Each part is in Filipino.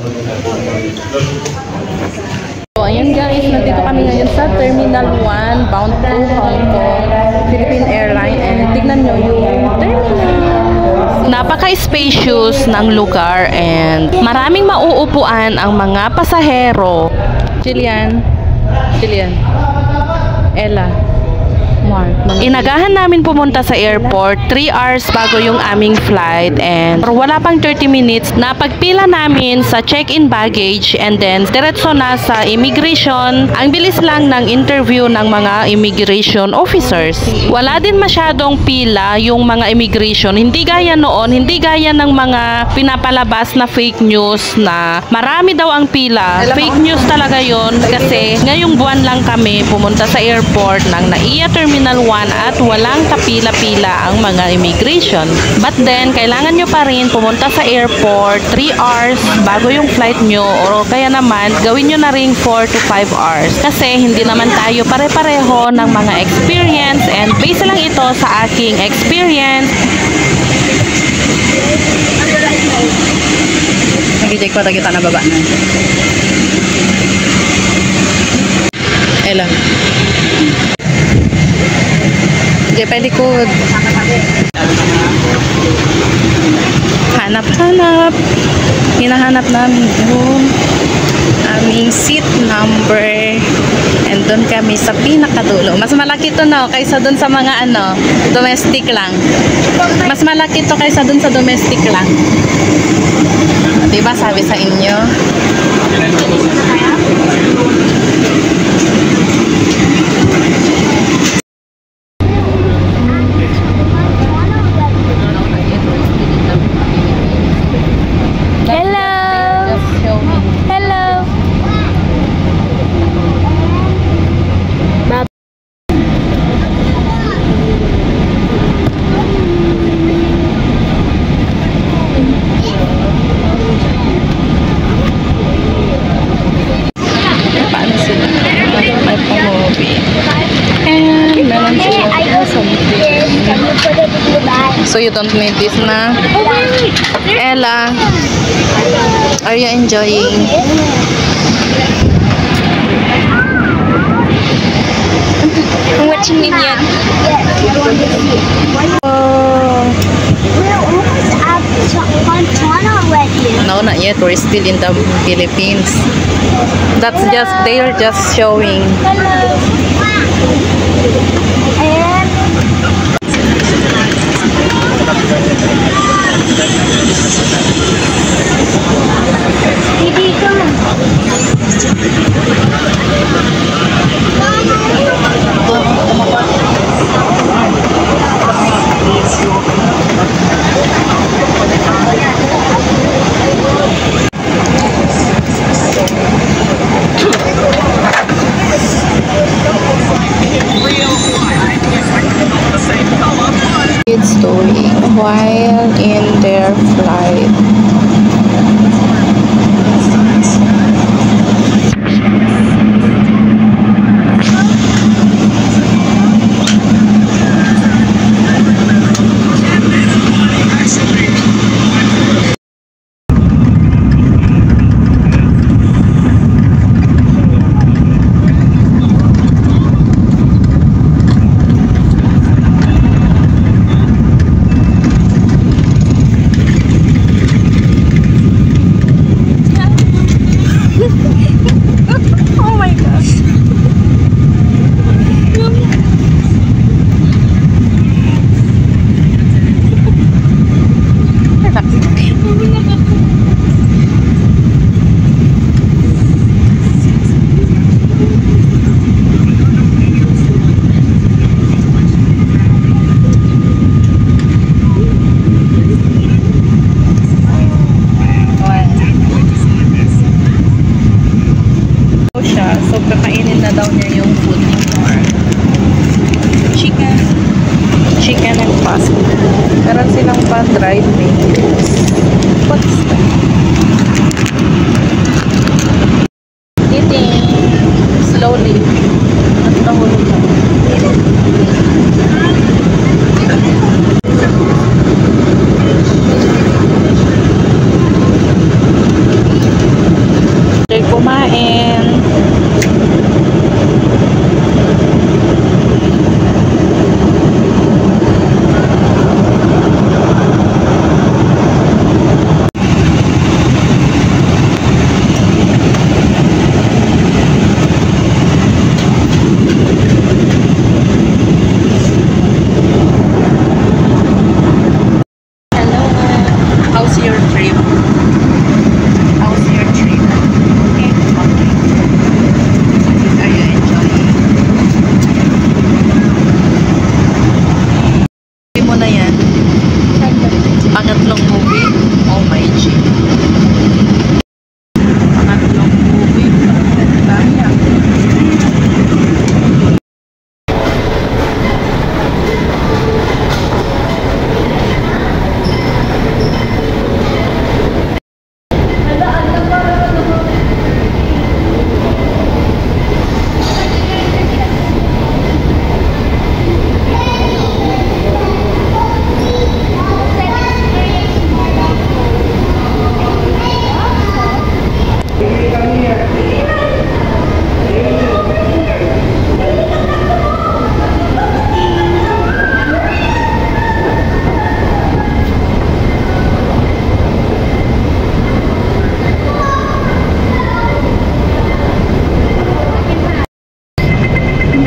So, ayan guys, nandito kami ngayon sa Terminal 1, bound to Hong Kong, Philippine Airlines, and tignan nyo yung terminal. Napaka-spacious ng lugar and maraming mauupuan ang mga pasahero. Jillian, Ella, Mark. Inagahan namin pumunta sa airport 3 hours bago yung aming flight and wala pang 30 minutes na pagpila namin sa check-in baggage and then diretso na sa immigration. Ang bilis lang ng interview ng mga immigration officers. Wala din masyadong pila yung mga immigration. Hindi gaya noon, hindi gaya ng mga pinapalabas na fake news na marami daw ang pila. Fake news talaga yon kasi ngayong buwan lang kami pumunta sa airport ng NAIA Terminal 1 at walang kapila-pila ang mga immigration. But then, kailangan nyo pa rin pumunta sa airport 3 hours bago yung flight nyo o kaya naman gawin nyo na rin 4 to 5 hours kasi hindi naman tayo pare-pareho ng mga experience and base lang ito sa aking experience. Nag-check pa kita na baba na. Ella. Diyan pa likod. Hanap-hanap. Hinahanap namin yung aming seat number. And doon kami sa pinakadulo. Mas malaki to no, kaysa doon sa mga domestic lang. Mas malaki to kaysa doon sa domestic lang. Diba sabi sa inyo? So you don't need this na? Ella, are you enjoying? I'm watching Minion. Oh. We're almost at Fontana already. No, not yet. We're still in the Philippines. That's just, they're just showing. And Didi, come. Kids doing while in their flight. Oh my gosh. So, kakainin na daw niya yung food ni Mar. Chicken and pasta. Meron silang pa-dried mangoes. What's that? Eating slowly. At nahulog na. Pangatlong movie. Oh my G. Pangatlong movie. Dami ah.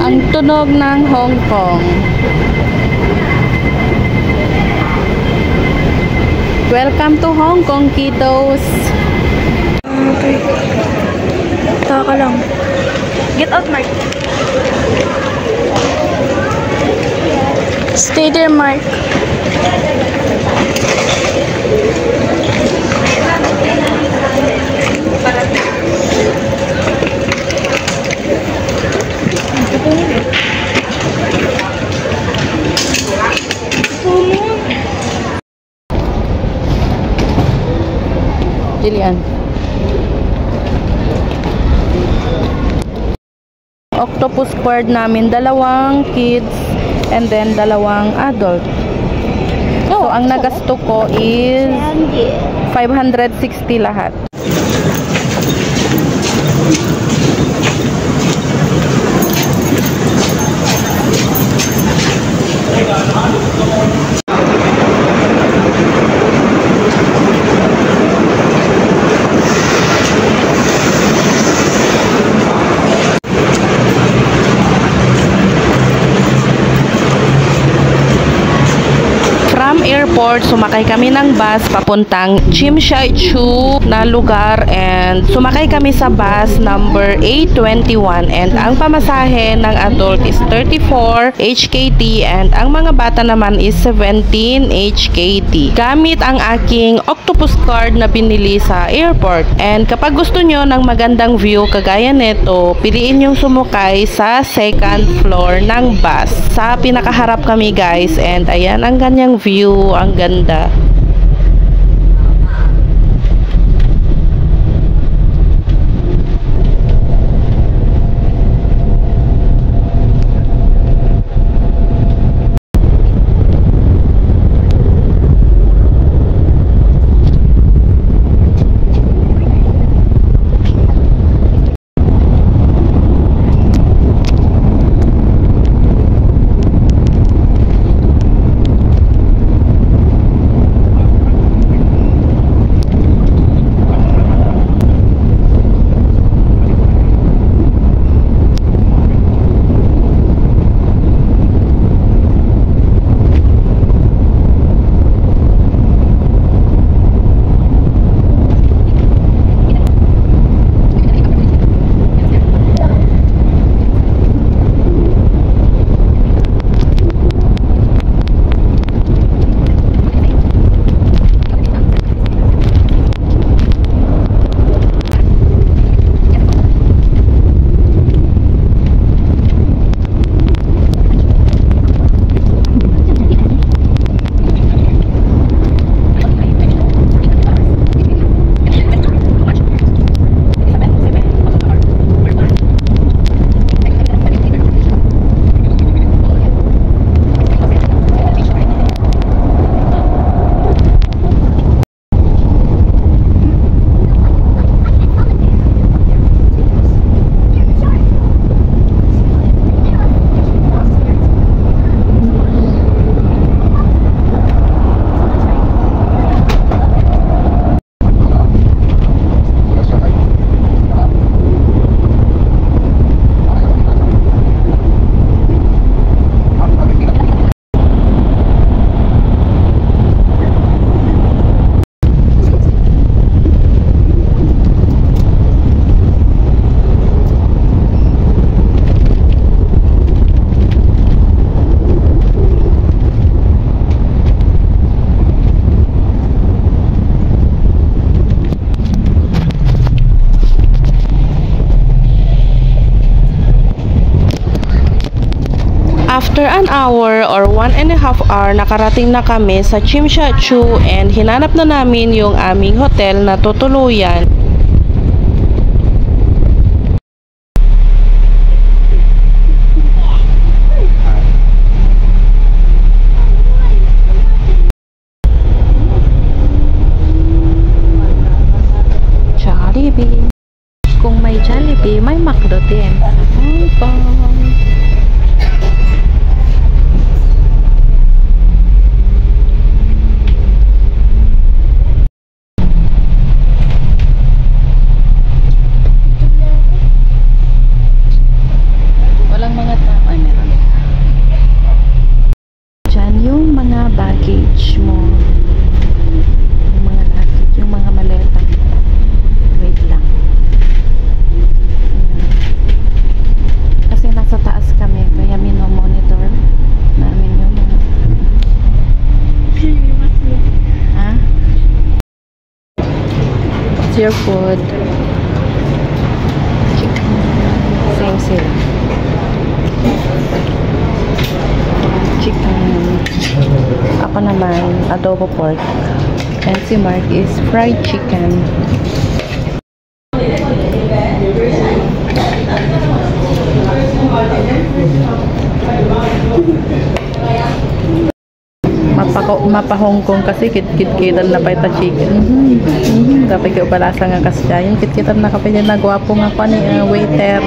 Ang tunog ng Hong Kong. Welcome to Hong Kong, kiddos. Okay. Taka lang. Get out, Mark. Stay there, Mark. Jillian. Octopus squared namin, dalawang kids and then dalawang adult. So, ang nagasto ko is 560 lahat. Airport, sumakay kami ng bus papuntang Chimsha-Chu na lugar and sumakay kami sa bus number 821 and ang pamasahe ng adult is 34 HKT and ang mga bata naman is 17 HKT. Gamit ang aking Octopus card na binili sa airport. And kapag gusto nyo ng magandang view kagaya nito, piliin yung sumukay sa second floor ng bus. Sa pinakaharap kami guys and ayan ang ganyang view. Ang ganda. After an hour or 1.5 hour, nakarating na kami sa Chimshachu and hinanap na namin yung aming hotel na tutuluyan. Jollibee. Kung may Jollibee, may McDo din. Hong Kong. Walang mga tao. Ay, meron. Diyan yung mga baggage mo. Yung mga luggage, yung mga maleta. Wait lang. Kasi nasa taas kami, kaya minomonitor namin yung mga... Ha? What's your food? Chicken. Same sila. Chicken. Ako naman, adobo pork. And si Mark is fried chicken. Mapa Hong Kong kasi kit-kit-kitan na pa ita chicken. Dapat kayo palasa nga kasya. Yung kit-kitan na kapilya na gwapo nga pa ni waiter.